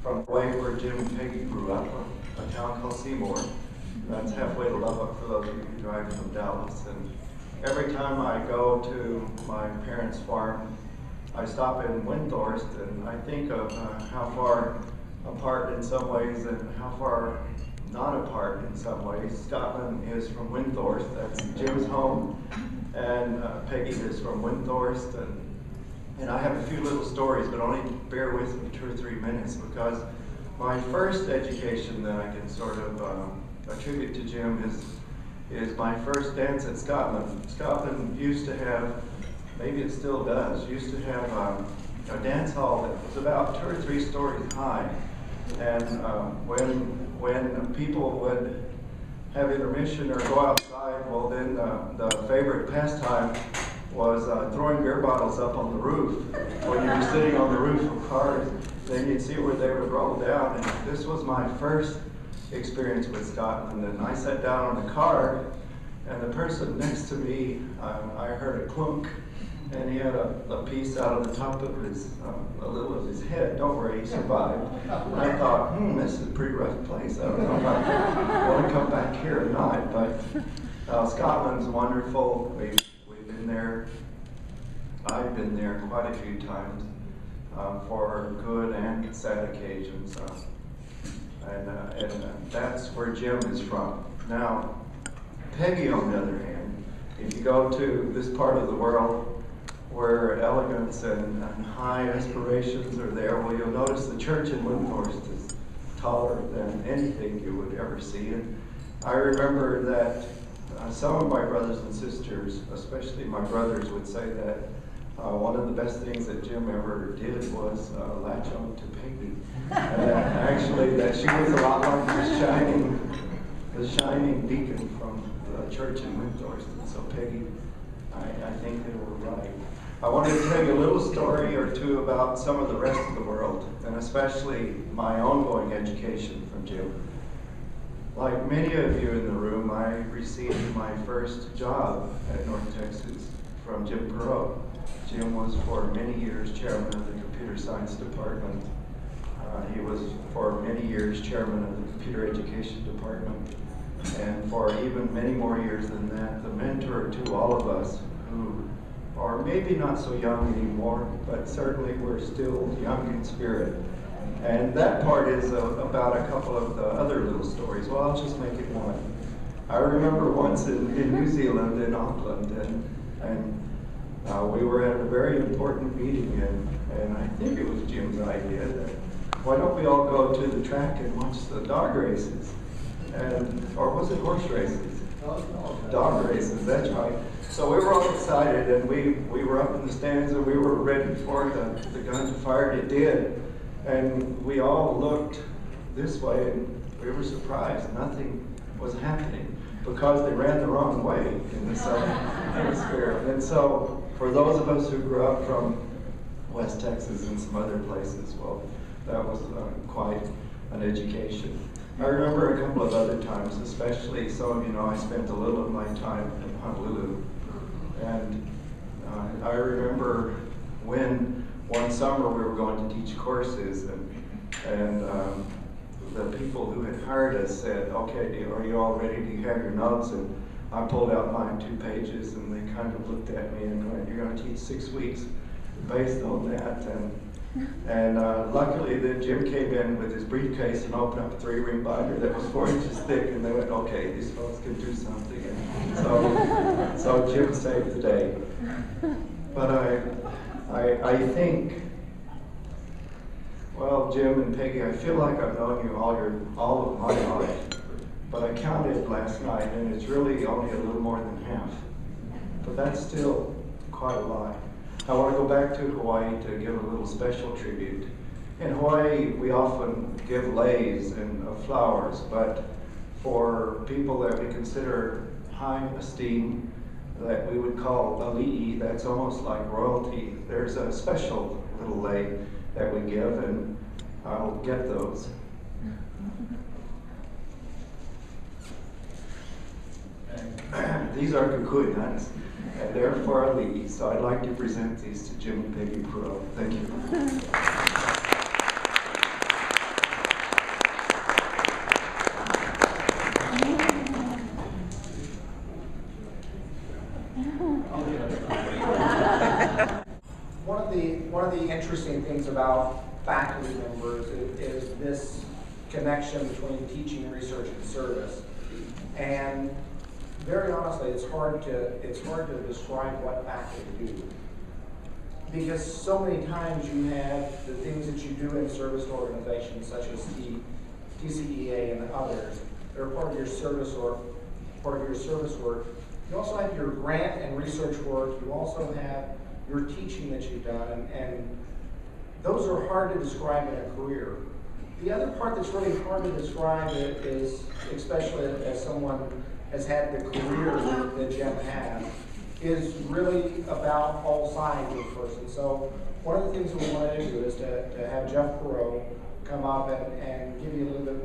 from way where Jim and Peggy grew up, a town called Seymour. That's halfway to Lubbock for those of you who drive from Dallas. And every time I go to my parents' farm, I stop in Windthorst, and I think of how far apart in some ways and how far not apart in some ways. Scotland is from Windthorst, that's Jim's home, and Peggy is from Windthorst. And I have a few little stories, but only bear with me 2 or 3 minutes, because my first education that I can sort of attribute to Jim is my first dance at Scotland. Scotland used to have, maybe it still does, used to have a dance hall that was about 2 or 3 stories high. And when people would have intermission or go outside, well then the favorite pastime was throwing beer bottles up on the roof. When you were sitting on the roof of cars, then you'd see where they would roll down. And this was my first experience with Scotland. And I sat down on the car, and the person next to me, I heard a clunk, and he had a piece out of the top of his, a little of his head. Don't worry, he survived. And I thought, this is a pretty rough place. I don't know if I want to come back here or not. But Scotland's wonderful. We've been there. I've been there quite a few times for good and sad occasions. And that's where Jim is from. Now, Peggy, on the other hand, if you go to this part of the world where elegance and high aspirations are there, well, you'll notice the church in Windthorst is taller than anything you would ever see. And I remember that some of my brothers and sisters, especially my brothers, would say that one of the best things that Jim ever did was latch on to Peggy. Actually, that she was a lot like the shining deacon from the church in Windthorst. And so Peggy, I think they were right. I wanted to tell you a little story or two about some of the rest of the world, and especially my ongoing education from Jim. Like many of you in the room, I received my first job at North Texas from Jim Poirot. Jim was for many years chairman of the computer science department. He was for many years chairman of the computer education department, and for even many more years than that, the mentor to all of us who are maybe not so young anymore, but certainly we're still young in spirit. And that part is about a couple of the other little stories. Well, I'll just make it one. I remember once in New Zealand, in Auckland, and we were at a very important meeting, and I think it was Jim's idea that why don't we all go to the track and watch the dog races? Or was it horse races? Dog races, that's right. So we were all excited, and we were up in the stands, and we were ready for the gun to fire, and it did. And we all looked this way, and we were surprised. Nothing was happening because they ran the wrong way in the southern hemisphere. And so for those of us who grew up from West Texas and some other places, well, that was quite an education. I remember a couple of other times, especially some of you know I spent a little of my time in Honolulu. And I remember when one summer we were going to teach courses, and the people who had hired us said, okay, are you all ready? Do you have your notes? And I pulled out my 2 pages, and they kind of looked at me and went, you're going to teach 6 weeks based on that. And luckily then Jim came in with his briefcase and opened up a 3-ring binder that was 4 inches thick, and they went, okay, these folks can do something. And so Jim saved the day. But I think, well, Jim and Peggy, I feel like I've known you all of my life, but I counted last night, and it's really only a little more than half. But that's still quite a lot. I want to go back to Hawaii to give a little special tribute. In Hawaii, we often give leis and flowers, but for people that we consider high esteem, that we would call ali'i, that's almost like royalty, there's a special little lei that we give, and I'll get those. These are kukui nuts, and they're for ali'i, so I'd like to present these to Jim and Peggy Poirot. Thank you. faculty members is this connection between teaching, research, and service. And very honestly, it's hard to describe what faculty do. Because so many times you have the things that you do in service organizations such as TCEA and others that are part of your service work. You also have your grant and research work. You also have your teaching that you've done, and those are hard to describe in a career. The other part that's really hard to describe is, especially as someone has had the career that Jim has, is really about all sides of the person. So one of the things we wanted to do is to have Jeff Poirot come up and give you a little bit